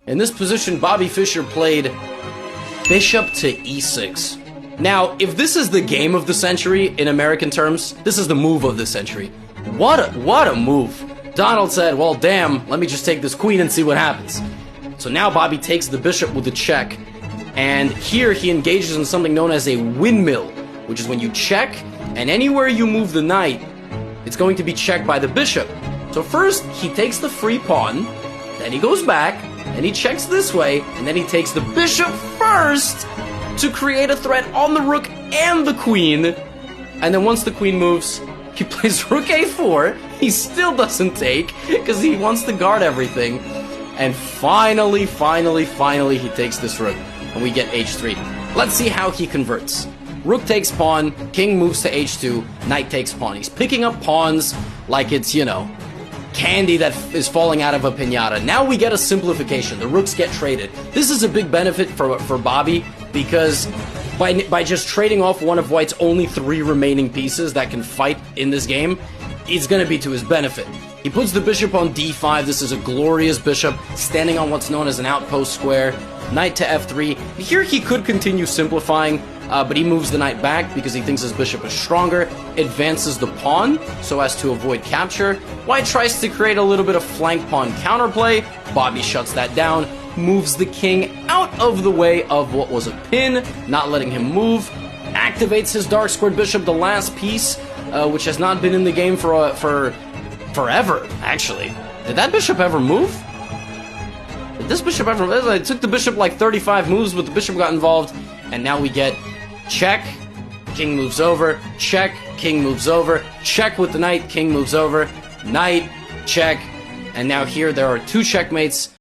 In this position, Bobby Fischer played bishop to e6. Now, if this is the game of the century in American terms, this is the move of the century. What a move. Donald said, well, damn, let me just take this queen and see what happens. So now Bobby takes the bishop with the check, and here he engages in something known as a windmill, which is when you check, and anywhere you move the knight, it's going to be checked by the bishop. So first, he takes the free pawn, then he goes back, and he checks this way, and then he takes the bishop first to create a threat on the rook and the queen. And then once the queen moves, he plays rook a4. He still doesn't take, because he wants to guard everything. And finally, he takes this rook, and we get h3. Let's see how he converts. Rook takes pawn, king moves to h2, knight takes pawn. He's picking up pawns like it's, you know, candy that is falling out of a piñata. Now we get a simplification. The rooks get traded. This is a big benefit for Bobby, because by just trading off one of White's only 3 remaining pieces that can fight in this game, it's going to be to his benefit. He puts the bishop on d5. This is a glorious bishop standing on what's known as an outpost square. Knight to f3. Here he could continue simplifying, but he moves the knight back because he thinks his bishop is stronger, advances the pawn so as to avoid capture. White tries to create a little bit of flank pawn counterplay. Bobby shuts that down, moves the king out of the way of what was a pin, not letting him move, activates his dark squared bishop, the last piece, which has not been in the game for forever, actually. Did that bishop ever move? Did this bishop ever move? It took the bishop like 35 moves, but the bishop got involved, and now we get check, king moves over, check, king moves over, check with the knight, king moves over, knight, check, and now here there are 2 checkmates.